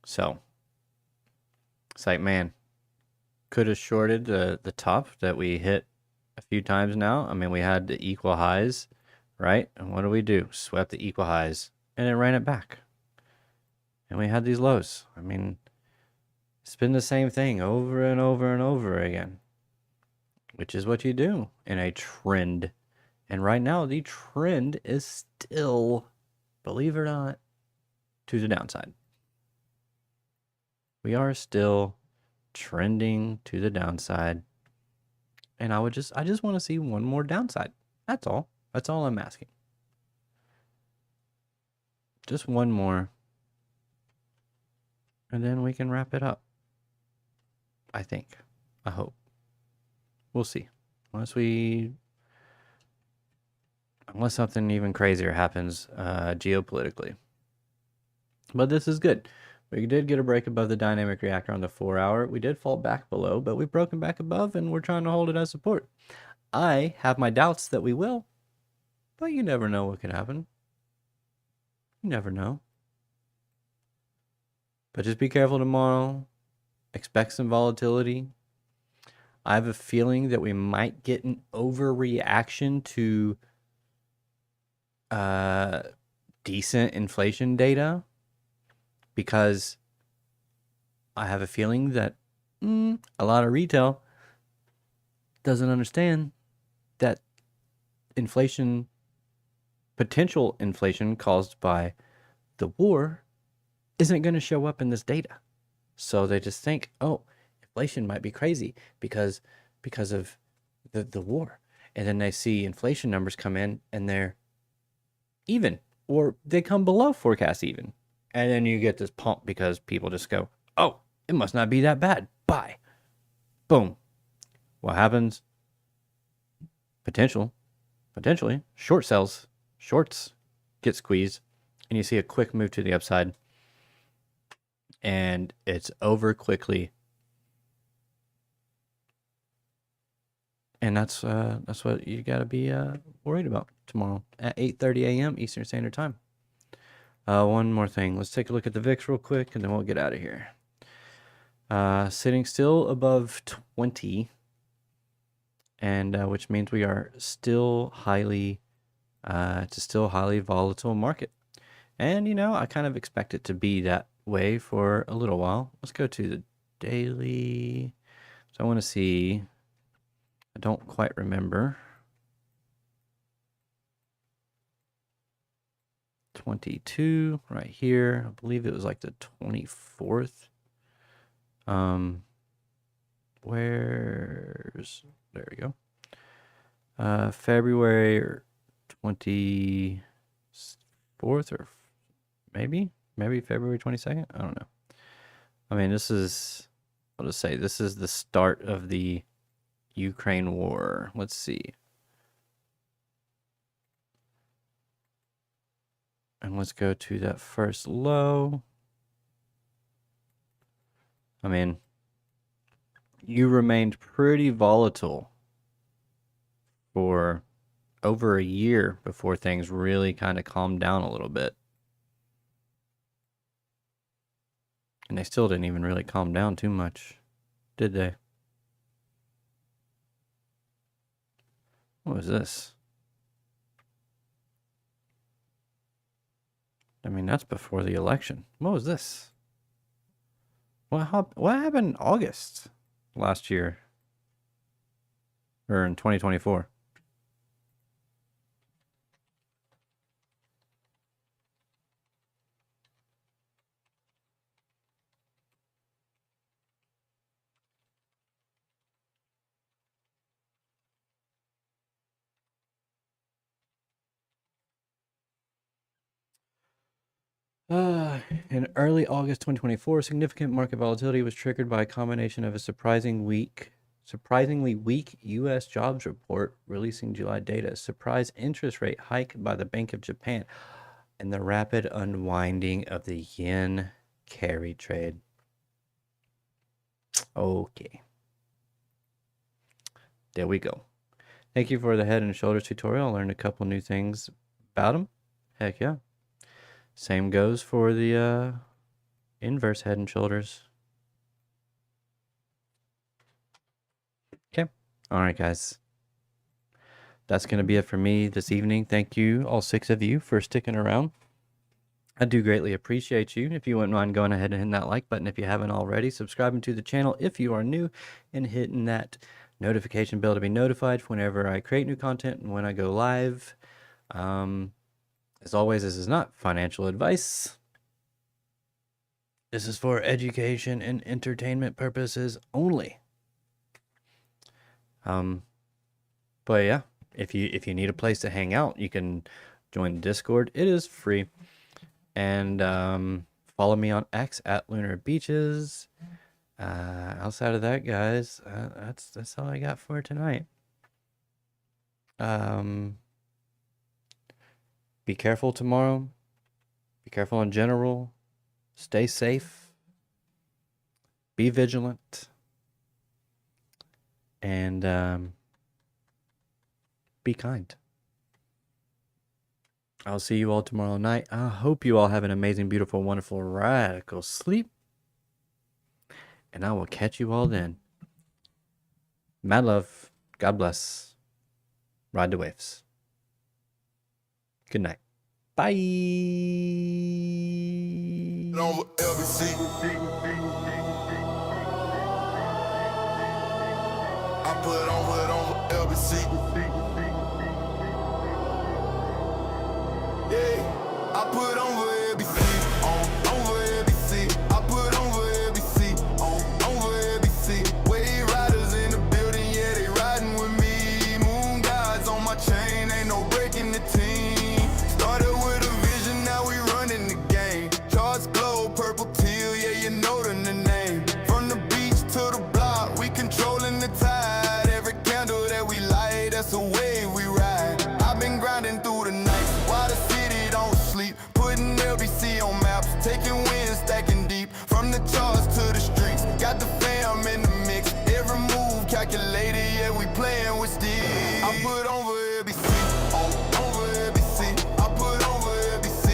So it's like, man, could have shorted the top that we hit a few times now. I mean, we had the equal highs, right? And what do? Swept the equal highs and it ran it back. And we had these lows. I mean, it's been the same thing over and over and over again, which is what you do in a trend. And right now, the trend is still, believe it or not, to the downside. We are still trending to the downside. And I just want to see one more downside. That's all. That's all I'm asking. Just one more. And then we can wrap it up. I think. I hope. We'll see. Unless something even crazier happens geopolitically. But this is good. We did get a break above the dynamic reactor on the 4-hour. We did fall back below, but we've broken back above and we're trying to hold it as support. I have my doubts that we will, but you never know what could happen. You never know. But just be careful tomorrow. Expect some volatility. I have a feeling that we might get an overreaction to decent inflation data, because I have a feeling that a lot of retail doesn't understand that inflation, potential inflation caused by the war, isn't going to show up in this data. So they just think, oh, inflation might be crazy because of the war. And then they see inflation numbers come in and they're even, or they come below forecast even. And then you get this pump because people just go, oh, it must not be that bad. Buy. Boom. What happens? Potentially, shorts get squeezed, and you see a quick move to the upside, and it's over quickly. And that's what you got to be worried about tomorrow at 8:30 a.m. Eastern Standard Time. One more thing. Let's take a look at the VIX real quick, and then we'll get out of here. Sitting still above 20, and which means we are still highly, it's a still highly volatile market. And, I kind of expect it to be that way for a little while. Let's go to the daily. So I want to see, I don't quite remember. 22 right here. I believe it was like the 24th. There we go. February 24th, or maybe February 22nd. I don't know. I mean, I'll just say this is the start of the Ukraine war. Let's see. And let's go to that first low. I mean, you remained pretty volatile for over a year before things really kind of calmed down a little bit. And they still didn't even really calm down too much, did they? What was this? I mean, that's before the election. What was this? What happened in August last year? Or in 2024? In early August 2024, significant market volatility was triggered by a combination of a surprisingly weak U.S. jobs report releasing July data, surprise interest rate hike by the Bank of Japan, and the rapid unwinding of the yen carry trade. Okay. There we go. Thank you for the head and shoulders tutorial. I learned a couple new things about them. Heck yeah. Same goes for the inverse head and shoulders. Okay. All right, guys. That's going to be it for me this evening. Thank you, all 6 of you, for sticking around. I do greatly appreciate you. If you wouldn't mind going ahead and hitting that like button if you haven't already, subscribing to the channel if you are new, and hitting that notification bell to be notified whenever I create new content and when I go live. As always, this is not financial advice. This is for education and entertainment purposes only. But yeah, if you need a place to hang out, you can join the Discord. It is free. And follow me on X at Lunar Beaches. Outside of that, guys, that's all I got for tonight. Be careful tomorrow. Be careful in general. Stay safe. Be vigilant. And be kind. I'll see you all tomorrow night. I hope you all have an amazing, beautiful, wonderful, radical sleep. And I will catch you all then. Mad love. God bless. Ride the waves. Good night. Bye. Over LBC. I put on LBC. Yeah, I put over LBC. Over LBC. I put over LBC. Over LBC. Wave riders in the building, yeah, they riding with me. Moon gods on my chain, ain't no breaking the team. Started with a vision, now we running the game. Charts glow, purple teal, yeah, you know the name. From the beach to the block, we controlling the tide. Every candle that we light, that's a wave we ride. I've been grinding through the night, while the city don't sleep. Putting LBC on maps, taking wins, stacking deep. From the charts to the streets, got the fam in the mix. Every move calculated, yeah, we playing with steel. I put over LBC, over LBC. I put over LBC,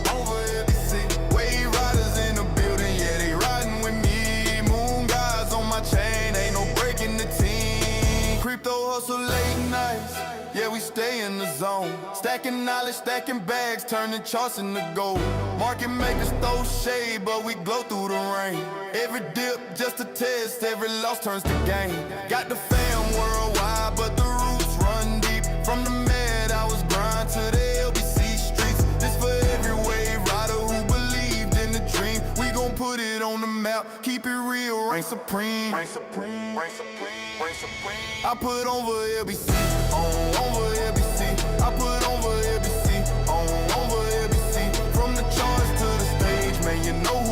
over LBC. Wave riders in the building, yeah, they riding with me. Moon gods on my chain, ain't no breaking the team. Crypto hustle late nights, yeah, we stay in the zone. Stacking knowledge, stacking bags, turning charts into gold. Market makers throw shade, but we glow through the rain. Every dip just a test, every loss turns to gain. Got the fam worldwide, but the roots run deep. From the med, I was grind to the LBC streets. This for every wave rider who believed in the dream. We gon' put it on the map, keep it real, reign supreme. Reign supreme, reign supreme, reign supreme. I put over LBC, over LBC. I put over LBC, over LBC. From the charts to the stage, man, you know